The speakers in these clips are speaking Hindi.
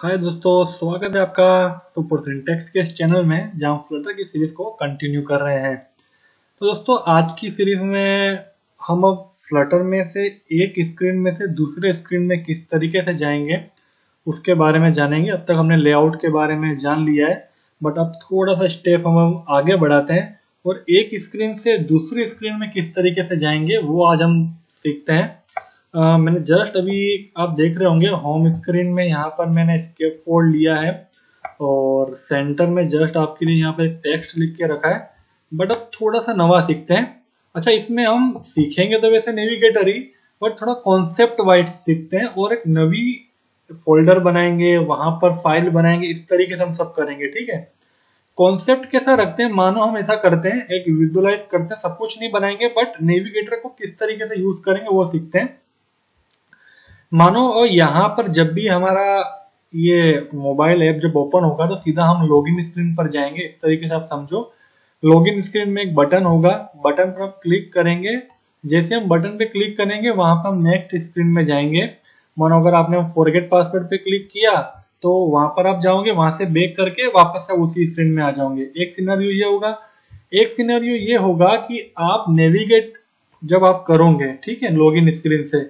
हाय दोस्तों, स्वागत है आपका सुपर सिंटेक्स के इस चैनल में जहां हम फ्लटर की सीरीज को कंटिन्यू कर रहे हैं। तो दोस्तों, आज की सीरीज में हम अब फ्लटर में से एक स्क्रीन में से दूसरे स्क्रीन में किस तरीके से जाएंगे उसके बारे में जानेंगे। अब तक हमने लेआउट के बारे में जान लिया है, बट अब थोड़ा सा स्टेप हम आगे बढ़ाते हैं और एक स्क्रीन से दूसरी स्क्रीन में किस तरीके से जाएंगे वो आज हम सीखते हैं। मैंने जस्ट अभी आप देख रहे होंगे होम स्क्रीन में यहाँ पर मैंने स्केप फोल्ड लिया है और सेंटर में जस्ट आपके लिए यहाँ पर एक टेक्स्ट लिख के रखा है। बट अब थोड़ा सा नवा सीखते हैं। अच्छा, इसमें हम सीखेंगे तो वैसे नेविगेटर ही, बट थोड़ा कॉन्सेप्ट वाइज सीखते हैं और एक नवी फोल्डर बनाएंगे, वहां पर फाइल बनाएंगे, इस तरीके से हम सब करेंगे। ठीक है, कॉन्सेप्ट कैसा रखते हैं, मानो हम ऐसा करते हैं, एक विजुअलाइज करते हैं, सब कुछ नहीं बनाएंगे बट नेविगेटर को किस तरीके से यूज करेंगे वो सीखते हैं। मानो और यहाँ पर जब भी हमारा ये मोबाइल ऐप जब ओपन होगा तो सीधा हम लॉगिन स्क्रीन पर जाएंगे। इस तरीके से आप समझो, लॉगिन स्क्रीन में एक बटन होगा, बटन पर आप क्लिक करेंगे। जैसे हम बटन पे क्लिक करेंगे वहां पर हम नेक्स्ट स्क्रीन में जाएंगे। मानो अगर आपने फॉरगेट पासवर्ड पे क्लिक किया तो वहां पर आप जाओगे, वहां से बैक करके वापस से उसी स्क्रीन में आ जाओगे। एक सिनेरियो ये होगा। एक सिनेरियो ये होगा कि आप नेविगेट जब आप करोगे, ठीक है, लॉगिन स्क्रीन से,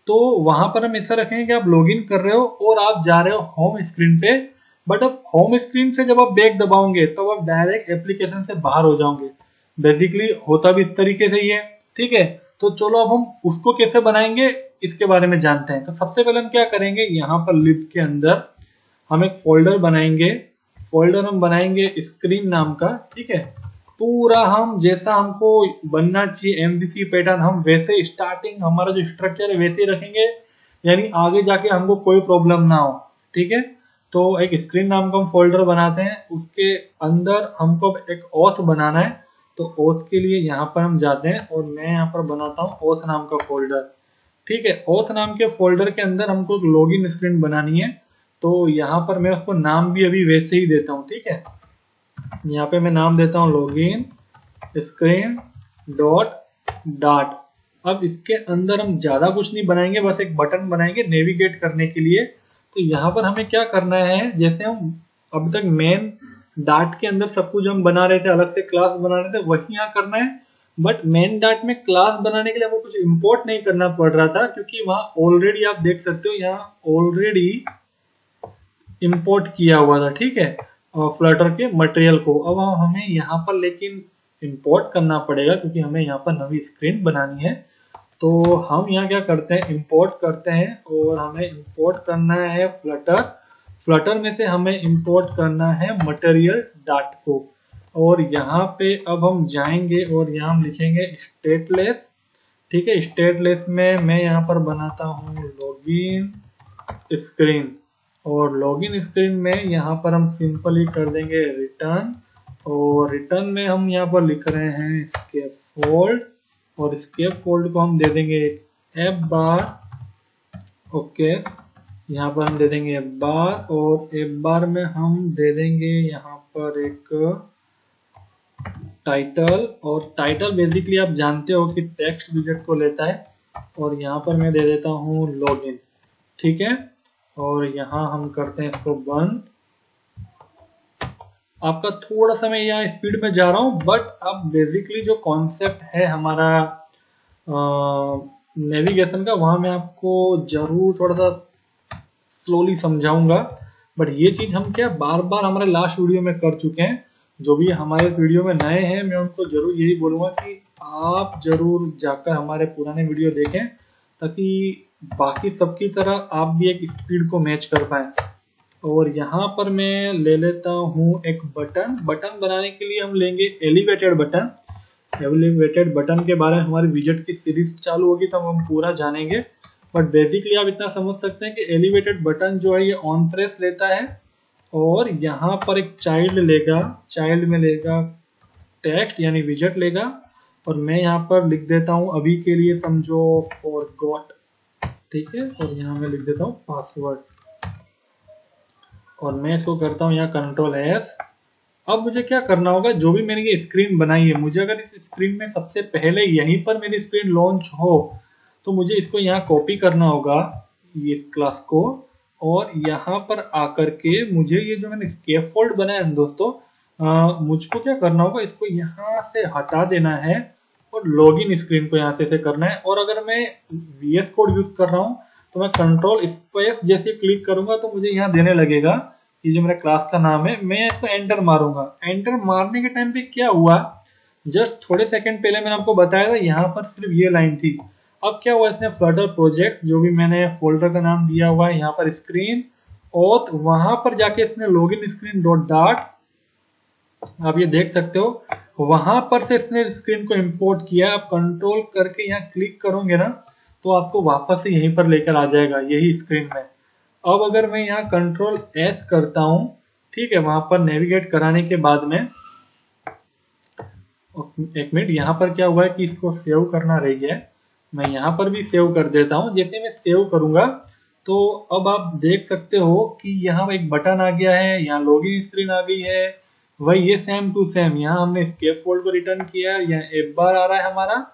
तो वहां पर हम ऐसा रखेंगे कि आप लॉगिन कर रहे हो और आप जा रहे हो होम स्क्रीन पे। बट अब होम स्क्रीन से जब आप बैक दबाओगे तब आप डायरेक्ट एप्लीकेशन से बाहर हो जाओगे। बेसिकली होता भी इस तरीके से ही है। ठीक है, तो चलो अब हम उसको कैसे बनाएंगे इसके बारे में जानते हैं। तो सबसे पहले हम क्या करेंगे, यहाँ पर लिब के अंदर हम एक फोल्डर बनाएंगे। फोल्डर हम बनाएंगे स्क्रीन नाम का। ठीक है, पूरा हम जैसा हमको बनना चाहिए एमवीसी पैटर्न, हम वैसे स्टार्टिंग हमारा जो स्ट्रक्चर है वैसे ही रखेंगे, यानी आगे जाके हमको कोई प्रॉब्लम ना हो। ठीक है, तो एक स्क्रीन नाम का हम फोल्डर बनाते हैं, उसके अंदर हमको एक ऑथ बनाना है। तो ऑथ के लिए यहाँ पर हम जाते हैं और मैं यहाँ पर बनाता हूँ ऑथ नाम का फोल्डर। ठीक है, ऑथ नाम के फोल्डर के अंदर हमको लॉगिन स्क्रीन बनानी है। तो यहाँ पर मैं उसको नाम भी अभी वैसे ही देता हूँ। ठीक है, यहाँ पे मैं नाम देता हूँ लॉगिन स्क्रीन डॉट डाट। अब इसके अंदर हम ज्यादा कुछ नहीं बनाएंगे, बस एक बटन बनाएंगे नेविगेट करने के लिए। तो यहाँ पर हमें क्या करना है, जैसे हम अब तक मेन डाट के अंदर सब कुछ हम बना रहे थे, अलग से क्लास बना रहे थे, वही यहाँ करना है। बट मेन डाट में क्लास बनाने के लिए हमको कुछ इंपोर्ट नहीं करना पड़ रहा था, क्योंकि वहां ऑलरेडी आप देख सकते हो यहाँ ऑलरेडी इंपोर्ट किया हुआ था। ठीक है, फ्लटर के मटेरियल को अब हमें यहाँ पर लेकिन इंपोर्ट करना पड़ेगा, क्योंकि हमें यहाँ पर नवी स्क्रीन बनानी है। तो हम यहाँ क्या करते हैं, इंपोर्ट करते हैं और हमें इंपोर्ट करना है फ्लटर। फ्लटर में से हमें इंपोर्ट करना है मटेरियल डाट को। और यहाँ पे अब हम जाएंगे और यहाँ हम लिखेंगे स्टेटलेस। ठीक है, स्टेटलेस में मैं यहाँ पर बनाता हूँ लॉगिन स्क्रीन, और लॉगिन स्क्रीन में यहाँ पर हम सिंपली कर देंगे रिटर्न। और रिटर्न में हम यहाँ पर लिख रहे हैं स्केप फोल्ड, और स्केप फोल्ड को हम दे देंगे एफ बार। ओके, यहाँ पर हम दे देंगे एफ बार, और एफ बार में हम दे देंगे यहाँ पर एक टाइटल। और टाइटल बेसिकली आप जानते हो कि टेक्स्ट विजेट को लेता है। और यहाँ पर मैं दे देता हूँ लॉगिन। ठीक है, और यहाँ हम करते हैं इसको बंद। आपका थोड़ा सा मैं यहाँ स्पीड में जा रहा हूँ, बट अब बेसिकली जो कॉन्सेप्ट है हमारा नेविगेशन का, वहां मैं आपको जरूर थोड़ा सा स्लोली समझाऊंगा। बट ये चीज हम क्या बार बार हमारे लास्ट वीडियो में कर चुके हैं। जो भी हमारे वीडियो में नए हैं, मैं उनको जरूर यही बोलूंगा कि आप जरूर जाकर हमारे पुराने वीडियो देखें, ताकि बाकी सबकी तरह आप भी एक स्पीड को मैच कर पाए। और यहाँ पर मैं ले लेता हूँ एक बटन। बटन बनाने के लिए हम लेंगे एलिवेटेड बटन। एलिवेटेड बटन के बारे में हमारी विजेट की सीरीज चालू होगी तब हम पूरा जानेंगे। बट बेसिकली आप इतना समझ सकते हैं कि एलिवेटेड बटन जो है ये ऑन प्रेस लेता है, और यहाँ पर एक चाइल्ड लेगा, चाइल्ड में लेगा टेक्स्ट यानी विजेट लेगा। और मैं यहाँ पर लिख देता हूँ अभी के लिए समझो फॉरगॉट। ठीक है, और यहाँ मैं लिख देता हूँ पासवर्ड, और मैं इसको करता हूँ यहाँ कंट्रोल एस। अब मुझे क्या करना होगा, जो भी मैंने ये स्क्रीन बनाई है, मुझे अगर इस स्क्रीन में सबसे पहले यहीं पर मेरी स्क्रीन लॉन्च हो तो मुझे इसको यहाँ कॉपी करना होगा, ये क्लास को। और यहाँ पर आकर के मुझे ये जो मैंने स्कैफोल्ड बनाया है दोस्तों, मुझको क्या करना होगा, इसको यहाँ से हटा देना है और लॉगिन स्क्रीन को यहाँ से करना है। और अगर मैं VS कोड यूज कर रहा हूँ तो मैं कंट्रोल स्पेस जैसे क्लिक करूंगा तो मुझे यहाँ देने लगेगा, ये जो मेरा क्लास का नाम है, मैं इसको एंटर मारूंगा। एंटर मारने के टाइम पे क्या हुआ, जस्ट थोड़े सेकंड पहले मैंने आपको बताया था यहाँ पर सिर्फ ये लाइन थी। अब क्या हुआ, इसने फ्लटर प्रोजेक्ट जो भी मैंने फोल्डर का नाम दिया हुआ है यहाँ पर स्क्रीन, और वहां पर जाके इसने लॉगिन स्क्रीन डॉट डार्ट, आप ये देख सकते हो वहां पर से इसने स्क्रीन को इंपोर्ट किया। आप कंट्रोल करके यहाँ क्लिक करोगे ना तो आपको वापस से यहीं पर लेकर आ जाएगा यही स्क्रीन में। अब अगर मैं यहाँ कंट्रोल S करता हूँ, ठीक है, वहां पर नेविगेट कराने के बाद में, एक मिनट, यहाँ पर क्या हुआ है कि इसको सेव करना रह गया है, मैं यहाँ पर भी सेव कर देता हूँ। जैसे मैं सेव करूंगा तो अब आप देख सकते हो कि यहाँ एक बटन आ गया है, यहाँ लॉगिन स्क्रीन आ गई है, वही ये सेम टू सेम। यहाँ हमने स्कैफोल्ड को रिटर्न किया है, यहाँ एक बार आ रहा है हमारा,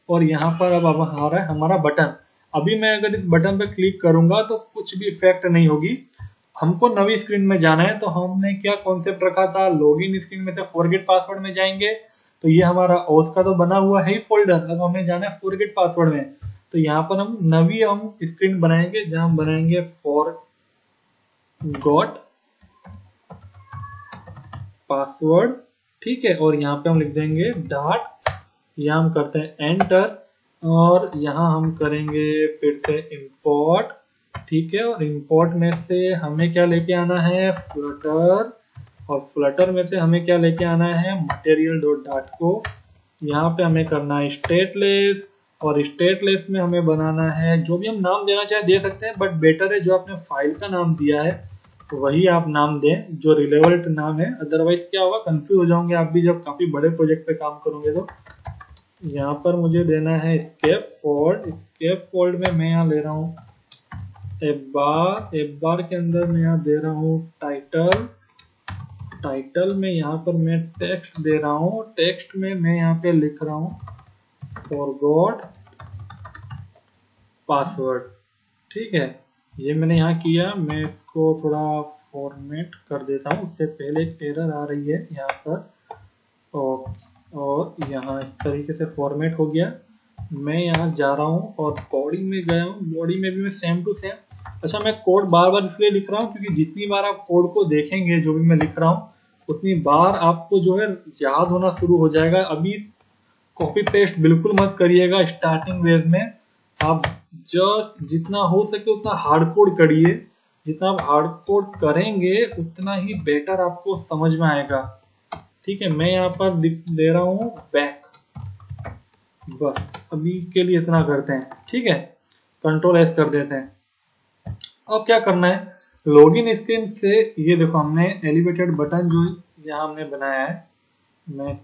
और यहाँ पर अब आ रहा है हमारा बटन। अभी मैं अगर इस बटन पर क्लिक करूंगा तो कुछ भी इफेक्ट नहीं होगी। हमको नवी स्क्रीन में जाना है तो हमने क्या कॉन्सेप्ट रखा था, लॉगिन स्क्रीन में से फॉरगेट पासवर्ड में जाएंगे, तो ये हमारा ओस का तो बना हुआ है ही फोल्डर। अब हमें जाना है फॉरगेट पासवर्ड में, तो यहाँ पर हम नवी स्क्रीन बनाएंगे जहां हम बनाएंगे फॉरगॉट पासवर्ड, ठीक है, और यहाँ पे हम लिख देंगे डॉट, यहाँ हम करते हैं एंटर, और यहाँ हम करेंगे फिर से इंपोर्ट, ठीक है, और इंपोर्ट में से हमें क्या लेके आना है, फ्लटर, और फ्लटर में से हमें क्या लेके आना है, मटेरियल डॉट डॉट को। यहाँ पे हमें करना है स्टेटलेस, और स्टेटलेस में हमें बनाना है जो भी हम नाम देना चाहे दे सकते हैं, बट बेटर है जो आपने फाइल का नाम दिया है तो वही आप नाम दें जो रिलेवेंट नाम है, अदरवाइज क्या होगा, कंफ्यूज हो जाओगे आप भी जब काफी बड़े प्रोजेक्ट पे काम करोगे। तो यहाँ पर मुझे देना है स्कैफोल्ड, स्कैफोल्ड में मैं यहाँ ले रहा हूँ एक बार के अंदर मैं यहाँ दे रहा हूँ टाइटल, टाइटल में यहाँ पर मैं टेक्स्ट दे रहा हूँ, टेक्स्ट में मैं यहाँ पे लिख रहा हूँ फॉरगॉट पासवर्ड, ठीक है, ये मैंने यहाँ किया। मैं इसको थोड़ा फॉर्मेट कर देता हूँ, उससे पहले एक एरर आ रही है यहाँ पर, और यहाँ इस तरीके से फॉर्मेट हो गया। मैं यहाँ जा रहा हूँ और बॉडी में गया हूँ, बॉडी में भी मैं सेम टू सेम, अच्छा मैं कोड बार बार इसलिए लिख रहा हूँ क्योंकि जितनी बार आप कोड को देखेंगे जो भी मैं लिख रहा हूँ उतनी बार आपको जो है याद होना शुरू हो जाएगा। अभी कॉपी पेस्ट बिल्कुल मत करिएगा स्टार्टिंग वेज में, आप जस्ट जितना हो सके उतना हार्ड कोड करिए, जितना आप हार्ड कोड करेंगे उतना ही बेटर आपको समझ में आएगा, ठीक है। मैं यहाँ पर दे रहा हूँ बैक, बस अभी के लिए इतना करते हैं, ठीक है, कंट्रोल S कर देते हैं। अब क्या करना है, लॉगिन स्क्रीन से ये देखो हमने एलिवेटेड बटन जो यहाँ हमने बनाया है, मैं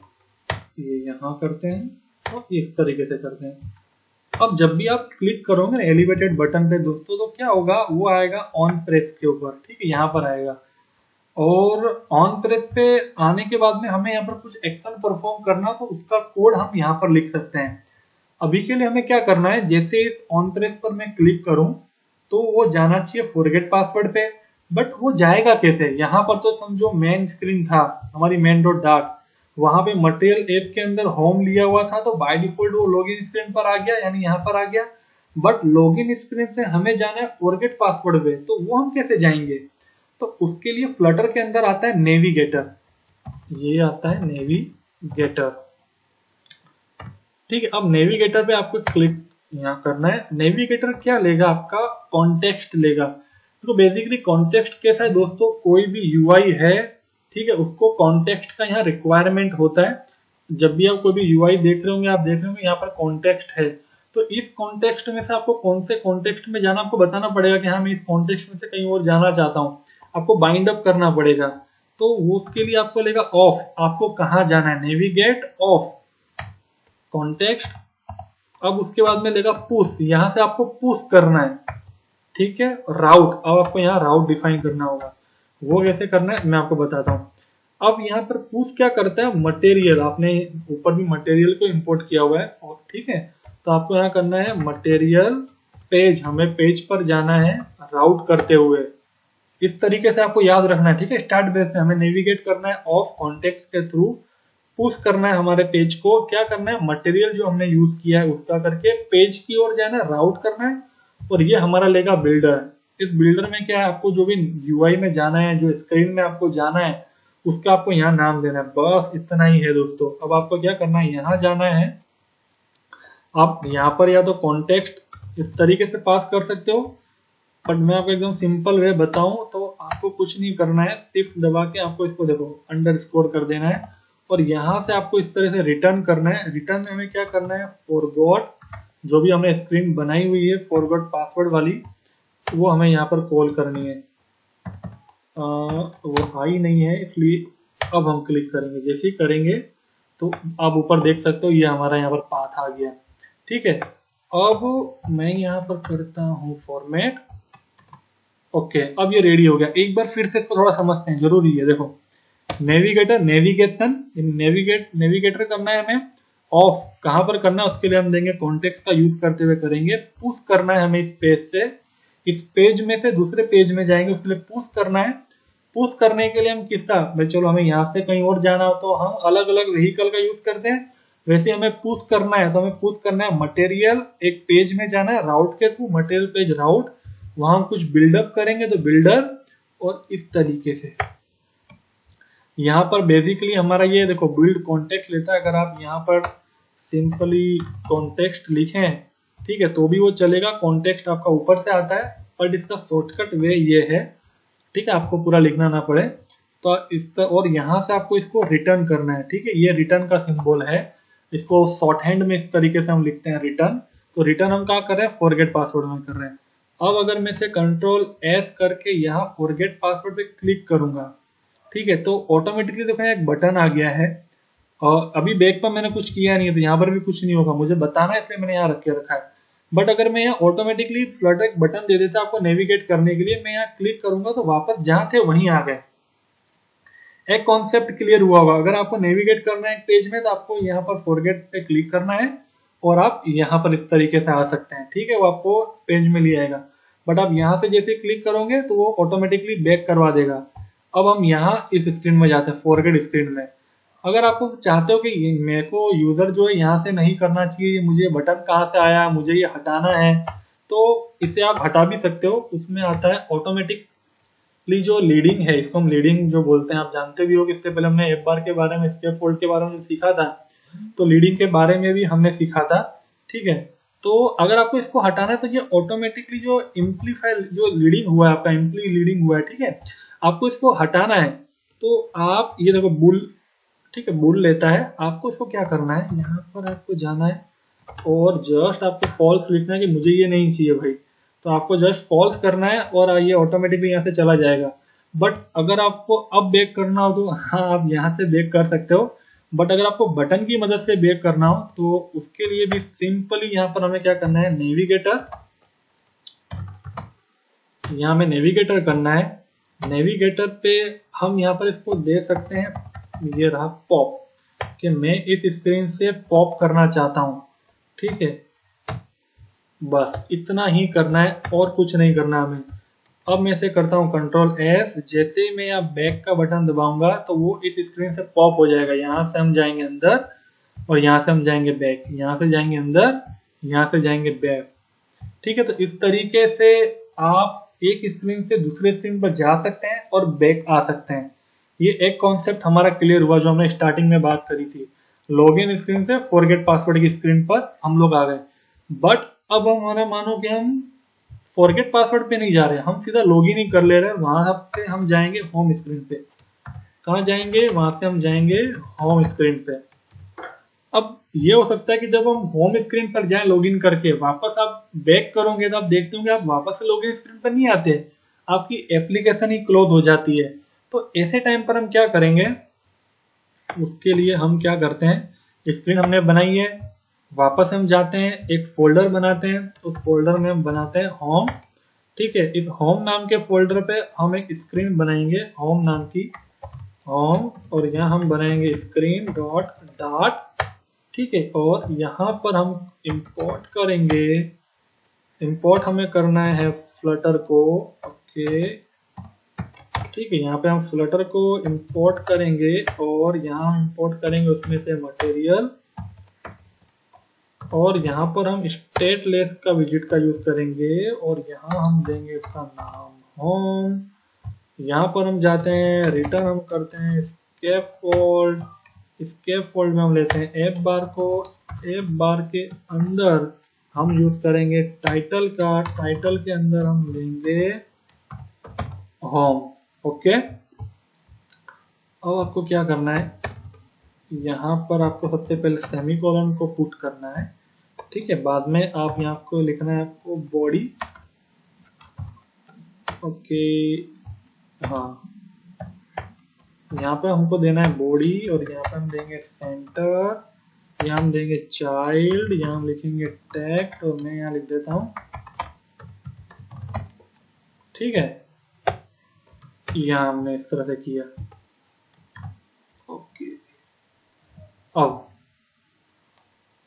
ये यहाँ करते हैं और इस तरीके से करते हैं। अब जब भी आप क्लिक करोगे ना एलिवेटेड बटन पे दोस्तों तो क्या होगा, वो आएगा ऑन प्रेस के ऊपर, ठीक है, यहाँ पर आएगा। और ऑन प्रेस पे आने के बाद में हमें यहाँ पर कुछ एक्शन परफॉर्म करना, तो उसका कोड हम यहाँ पर लिख सकते हैं। अभी के लिए हमें क्या करना है, जैसे इस ऑन प्रेस पर मैं क्लिक करूं तो वो जाना चाहिए फॉरगेट पासवर्ड पे, बट वो जाएगा कैसे, यहाँ पर तो समझो मेन स्क्रीन था हमारी मेन डॉट डार्ट, वहां पे मटेरियल ऐप के अंदर होम लिया हुआ था तो बाय डिफॉल्ट वो लॉगिन स्क्रीन पर आ गया, यानी यहाँ पर आ गया। बट लॉगिन स्क्रीन से हमें जाना है फॉरगेट पासवर्ड पे, तो वो हम कैसे जाएंगे, तो उसके लिए फ्लटर के अंदर आता है नेविगेटर, ये आता है नेविगेटर, ठीक है। अब नेविगेटर पे आपको क्लिक यहाँ करना है। नेविगेटर क्या लेगा, आपका कॉन्टेक्स्ट लेगा। तो बेसिकली कॉन्टेक्स्ट कैसा है दोस्तों, कोई भी यूआई है, ठीक है, उसको कॉन्टेक्स्ट का यहाँ रिक्वायरमेंट होता है। जब भी आप कोई भी यूआई देख रहे होंगे आप देख रहे होंगे यहाँ पर कॉन्टेक्स्ट है, तो इस कॉन्टेक्स्ट में से आपको कौन से कॉन्टेक्स्ट में जाना आपको बताना पड़ेगा कि हाँ मैं इस कॉन्टेक्स्ट में से कहीं और जाना चाहता हूँ, आपको बाइंड अप करना पड़ेगा। तो वो उसके लिए आपको लेगा ऑफ, आपको कहाँ जाना है, नेविगेट ऑफ कॉन्टेक्स्ट। अब उसके बाद में लेगा पुश, यहां से आपको पुश करना है, ठीक है। राउट, अब आपको यहाँ राउट डिफाइन करना होगा, वो कैसे करना है मैं आपको बताता हूँ। अब यहाँ पर पुश क्या करता है, मटेरियल, आपने ऊपर भी मटेरियल को इंपोर्ट किया हुआ है, और ठीक है, तो आपको यहाँ करना है मटेरियल पेज, हमें पेज पर जाना है राउट करते हुए, इस तरीके से आपको याद रखना है, ठीक है। स्टार्ट बेस में हमें नेविगेट करना है ऑफ कॉन्टेक्स्ट के थ्रू, पुश करना है हमारे पेज को, क्या करना है मटेरियल जो हमने यूज किया है उसका करके पेज की ओर जाना है, राउट करना है, और ये हमारा लेगा बिल्डर। इस बिल्डर में क्या है, आपको जो भी यूआई में जाना है, जो स्क्रीन में आपको जाना है, उसका आपको यहाँ नाम देना है। बस इतना ही है दोस्तों। अब आपको क्या करना है, यहाँ जाना है, आप यहाँ पर या तो कॉन्टेक्स्ट इस तरीके से पास कर सकते हो, बट मैं आपको एकदम सिंपल वे बताऊं तो आपको कुछ नहीं करना है, शिफ्ट दबा के आपको इसको देखो अंडरस्कोर कर देना है, और यहाँ से आपको इस तरह से रिटर्न करना है। रिटर्न में हमें क्या करना है, फॉरगॉट, जो भी हमने स्क्रीन बनाई हुई है फॉरगॉट पासवर्ड वाली, वो हमें यहाँ पर कॉल करनी है। वो आई नहीं है, इसलिए अब हम क्लिक करेंगे। जैसे ही करेंगे तो आप ऊपर देख सकते हो ये हमारा यहाँ पर पाथ आ गया, ठीक है। अब मैं यहाँ पर करता हूँ फॉर्मेट, ओके। अब ये रेडी हो गया। एक बार फिर से इसको थोड़ा समझते हैं, जरूरी है। देखो नेविगेटर, नेविगेशन, नेविगेटर करना है हमें ऑफ, कहां पर करना है उसके लिए हम देंगे कॉन्टेक्स्ट का यूज करते हुए करेंगे। पुश करना है हमें इस पेज से, इस पेज में से दूसरे पेज में जाएंगे, उसके लिए पुश करना है। पुश करने के लिए हम किसका भाई, चलो हमें यहाँ से कहीं और जाना हो तो हम अलग अलग व्हीकल का यूज करते हैं, वैसे हमें पुश करना है तो हमें पुश करना है मटेरियल, एक पेज में जाना है राउट के थ्रू, मटेरियल पेज राउट, वहां हम कुछ बिल्डअप करेंगे तो बिल्डर, और इस तरीके से यहाँ पर बेसिकली हमारा ये देखो बिल्ड कॉन्टेक्स्ट लेता है। अगर आप यहाँ पर सिंपली कॉन्टेक्स्ट लिखें, ठीक है, तो भी वो चलेगा। कॉन्टेक्स्ट आपका ऊपर से आता है, बट इसका शॉर्टकट वे ये है, ठीक है, आपको पूरा लिखना ना पड़े। तो इस और यहाँ से आपको इसको रिटर्न करना है, ठीक है, ये रिटर्न का सिंबल है। इसको शॉर्ट हैंड में इस तरीके से हम लिखते हैं रिटर्न। तो रिटर्न हम क्या कर रहे हैं, फॉरगेट पासवर्ड में कर रहे हैं। अब अगर मैं से कंट्रोल एस करके यहाँ फॉरगेट पासवर्ड पे क्लिक करूंगा, ठीक है, तो ऑटोमेटिकली देखो एक बटन आ गया है, और अभी बैक पर मैंने कुछ किया नहीं है तो यहाँ पर भी कुछ नहीं होगा, मुझे बताना है इसलिए मैंने यहाँ रखा है। बट अगर मैं यहाँ ऑटोमेटिकली फ्लटर एक बटन दे देता आपको नेविगेट करने के लिए, मैं यहाँ क्लिक करूंगा तो वापस जहां थे वहीं आ गए। एक कॉन्सेप्ट क्लियर हुआ होगा। अगर आपको नेविगेट करना है एक पेज में तो आपको यहाँ पर फॉरगेट पे क्लिक करना है, और आप यहाँ पर इस तरीके से आ सकते हैं, ठीक है, वो आपको पेज में ले आएगा। बट आप यहाँ से जैसे क्लिक करोगे तो वो ऑटोमेटिकली बैक करवा देगा। अब हम यहाँ इस स्क्रीन में जाते हैं, फॉरगेट स्क्रीन में। अगर आपको चाहते हो कि मेरे को यूजर जो है यहाँ से नहीं करना चाहिए, मुझे बटन कहाँ से आया, मुझे ये हटाना है, तो इसे आप हटा भी सकते हो। उसमें आता है ऑटोमेटिकली जो लीडिंग है, इसको हम लीडिंग जो बोलते हैं, आप जानते भी हो कि इससे पहले हमने एफ बार के बारे में, स्केप फोल्ड के बारे में सीखा था, तो लीडिंग के बारे में भी हमने सीखा था, ठीक है। तो अगर आपको इसको हटाना है तो ये ऑटोमेटिकली जो इम्प्लीफाई जो लीडिंग हुआ है, आपका इम्प्ली लीडिंग हुआ है, ठीक है, आपको इसको हटाना है। तो आप ये देखो बुल, ठीक है, बुल लेता है। आपको इसको क्या करना है, यहाँ पर आपको जाना है और जस्ट आपको फॉल्स लिखना है कि मुझे ये नहीं चाहिए भाई, तो आपको जस्ट फॉल्स करना है और ये ऑटोमेटिकली यहाँ से चला जाएगा। बट अगर आपको अब बैक करना हो तो हाँ आप यहाँ से बैक कर सकते हो, बट अगर आपको बटन की मदद से बैक करना हो तो उसके लिए भी सिंपली यहाँ पर हमें क्या करना है, नेविगेटर, यहाँ में नेविगेटर करना है। नेविगेटर पे हम यहाँ पर इसको दे सकते हैं, ये रहा पॉप, कि मैं इस स्क्रीन से पॉप करना चाहता हूँ, ठीक है, बस इतना ही करना है और कुछ नहीं करना हमें। अब मैं इसे करता हूँ कंट्रोल एस, जैसे ही मैं यहाँ बैक का बटन दबाऊंगा तो वो इस स्क्रीन से पॉप हो जाएगा। यहाँ से हम जाएंगे अंदर और यहाँ से हम जाएंगे बैक, यहाँ से जाएंगे अंदर, यहाँ से जाएंगे बैक, ठीक है। तो इस तरीके से आप एक स्क्रीन से दूसरे स्क्रीन पर जा सकते हैं और बैक आ सकते हैं। ये एक कॉन्सेप्ट हमारा क्लियर हुआ जो हमने स्टार्टिंग में बात करी थी। लॉगिन स्क्रीन से फॉरगेट पासवर्ड की स्क्रीन पर हम लोग आ गए। बट अब हमारा मानो कि हम फॉरगेट पासवर्ड पे नहीं जा रहे, हम सीधा लॉगिन ही कर ले रहे हैं। वहां से हम जाएंगे होम स्क्रीन पे, कहाँ जाएंगे, वहां से हम जाएंगे होम स्क्रीन पे। अब ये हो सकता है कि जब हम होम स्क्रीन पर जाएं लॉगिन करके, वापस आप बैक करोगे तो आप देखते होंगे आप वापस से लॉगिन स्क्रीन पर नहीं आते, आपकी एप्लीकेशन ही क्लोज हो जाती है। तो ऐसे टाइम पर हम क्या करेंगे, उसके लिए हम क्या करते हैं, स्क्रीन हमने बनाई है, वापस हम जाते हैं एक फोल्डर बनाते हैं, उस फोल्डर में हम बनाते हैं होम, ठीक है। इस होम नाम के फोल्डर पे हम एक स्क्रीन बनाएंगे होम नाम की, होम, और यहाँ हम बनाएंगे स्क्रीन डॉट डॉट, ठीक है। और यहाँ पर हम इंपोर्ट करेंगे, इंपोर्ट हमें करना है फ्लटर को, ओके, ठीक है, यहाँ पे हम फ्लटर को इंपोर्ट करेंगे और यहाँ हम इंपोर्ट करेंगे उसमें से मटेरियल, और यहाँ पर हम स्टेटलेस का विजिट का यूज करेंगे और यहाँ हम देंगे इसका नाम होम। यहाँ पर हम जाते हैं, रिटर्न हम करते हैं स्कैफोल्ड, स्कैफोल्ड में हम लेते हैं ऐप बार को, ऐप बार के अंदर हम यूज करेंगे टाइटल का, टाइटल के अंदर हम लेंगे होम। ओके, अब आपको क्या करना है, यहाँ पर आपको सबसे पहले सेमीकोलन को पुट करना है, ठीक है। बाद में आप यहाँ को लिखना है आपको बॉडी, ओके, हाँ, यहाँ पे हमको देना है बॉडी और यहाँ पे हम देंगे सेंटर, यहाँ हम देंगे चाइल्ड, यहाँ हम लिखेंगे टेक्स्ट और मैं यहाँ लिख देता हूँ, ठीक है। यहाँ हमने इस तरह से किया, ओके।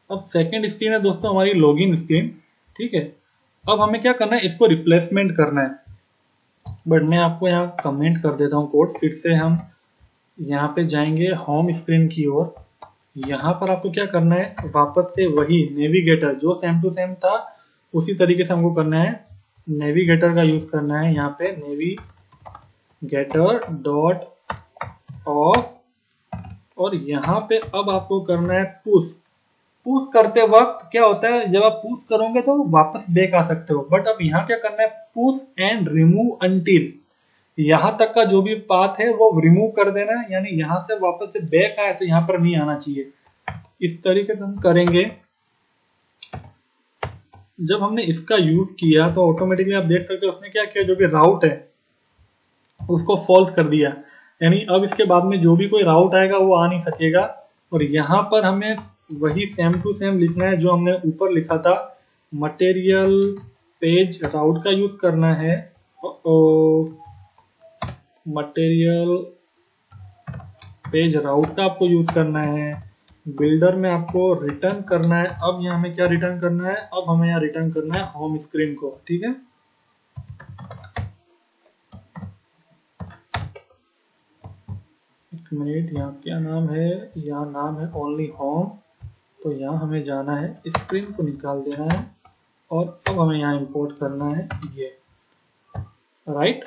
अब सेकंड स्क्रीन है दोस्तों हमारी लॉगिन स्क्रीन, ठीक है। अब हमें क्या करना है, इसको रिप्लेसमेंट करना है, बट मैं आपको यहाँ कमेंट कर देता हूँ कोड। फिर से हम यहाँ पे जाएंगे होम स्क्रीन की ओर, यहाँ पर आपको क्या करना है, वापस से वही नेविगेटर जो सेम टू सेम था उसी तरीके से हमको करना है, नेविगेटर का यूज करना है। यहाँ पे नेविगेटर डॉट ऑफ, और यहाँ पे अब आपको करना है पुश। पुश करते वक्त क्या होता है, जब आप पुश करोगे तो वापस बैक आ सकते हो, बट अब यहाँ क्या करना है, पुश एंड रिमूव अंटिल, यहाँ तक का जो भी पाथ है वो रिमूव कर देना है, यानी यहाँ से वापस से बैक आए तो यहाँ पर नहीं आना चाहिए। इस तरीके से हम करेंगे। जब हमने इसका यूज किया तो ऑटोमेटिकली आप देख सकते हो उसने क्या किया, जो भी राउट है उसको फॉल्स कर दिया, यानी अब इसके बाद में जो भी कोई राउट आएगा वो आ नहीं सकेगा। और यहाँ पर हमें वही सेम टू सेम लिखना है जो हमने ऊपर लिखा था, मटेरियल पेज राउट का यूज करना है, मटेरियल पेज राउट का आपको यूज करना है। बिल्डर में आपको रिटर्न करना है, अब यहाँ हमें क्या रिटर्न करना है, अब हमें यहाँ रिटर्न करना है होम स्क्रीन को, ठीक है। एक मिनट, यहाँ क्या नाम है, यहाँ नाम है ओनली होम, तो यहाँ हमें जाना है, स्क्रीन को निकाल देना है और अब हमें यहाँ इंपोर्ट करना है ये, राइट।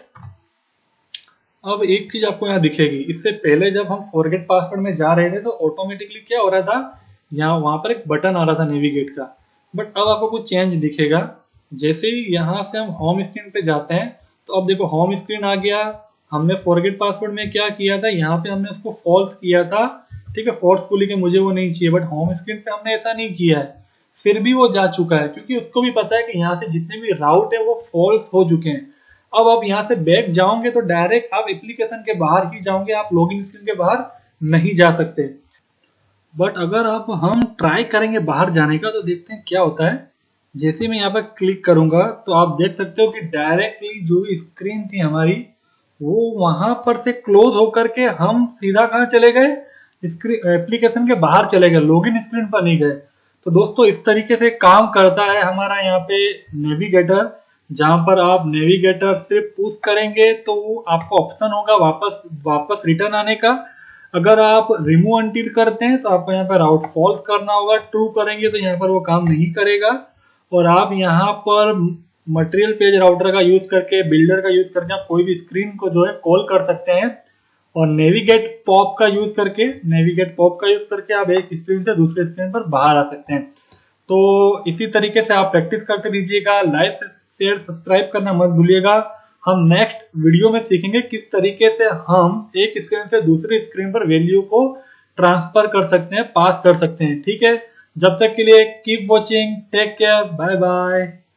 अब एक चीज आपको यहाँ दिखेगी, इससे पहले जब हम फॉरगेट पासवर्ड में जा रहे थे तो ऑटोमेटिकली क्या हो रहा था, यहाँ वहां पर एक बटन आ रहा था नेविगेट का, बट अब आपको कुछ चेंज दिखेगा। जैसे ही यहाँ से हम होम स्क्रीन पे जाते हैं तो अब देखो होम स्क्रीन आ गया। हमने फॉरगेट पासवर्ड में क्या किया था, यहाँ पे हमने उसको फॉल्स किया था, ठीक है, फोर्सफुली कि मुझे वो नहीं चाहिए, बट होम स्क्रीन पे हमने ऐसा नहीं किया है, फिर भी वो जा चुका है, क्योंकि उसको भी पता है कि यहाँ से जितने भी राउट है वो फॉल्स हो चुके हैं। अब आप यहाँ से बैक जाओगे तो डायरेक्ट आप एप्लीकेशन के बाहर ही जाओगे, आप लॉगिन स्क्रीन के बाहर नहीं जा सकते। बट अगर आप हम ट्राई करेंगे बाहर जाने का तो देखते हैं क्या होता है। जैसे ही मैं यहाँ पर क्लिक करूंगा तो आप देख सकते हो कि डायरेक्टली जो भी स्क्रीन थी हमारी वो वहां पर से क्लोज होकर के हम सीधा कहाँ चले गए, एप्लीकेशन के बाहर चले गए, लॉगिन स्क्रीन पर नहीं गए। तो दोस्तों इस तरीके से काम करता है हमारा यहाँ पे नेविगेटर, जहां पर आप नेविगेटर सिर्फ पुश करेंगे तो आपको ऑप्शन होगा वापस रिटर्न आने का। अगर आप रिमूव अंटिल करते हैं तो आपको यहाँ पर राउट फॉल्स करना होगा, ट्रू करेंगे तो यहाँ पर वो काम नहीं करेगा। और आप यहाँ पर मटेरियल पेज राउटर का यूज करके, बिल्डर का यूज करके आप कोई भी स्क्रीन को जो है कॉल कर सकते हैं। और नेविगेट पॉप का यूज करके आप एक स्क्रीन से दूसरे स्क्रीन पर बाहर आ सकते हैं। तो इसी तरीके से आप प्रैक्टिस करते रहिएगा। लाइक शेयर सब्सक्राइब करना मत भूलिएगा। हम नेक्स्ट वीडियो में सीखेंगे किस तरीके से हम एक स्क्रीन से दूसरी स्क्रीन पर वैल्यू को ट्रांसफर कर सकते हैं, पास कर सकते हैं, ठीक है। जब तक के लिए keep watching, take care, bye bye.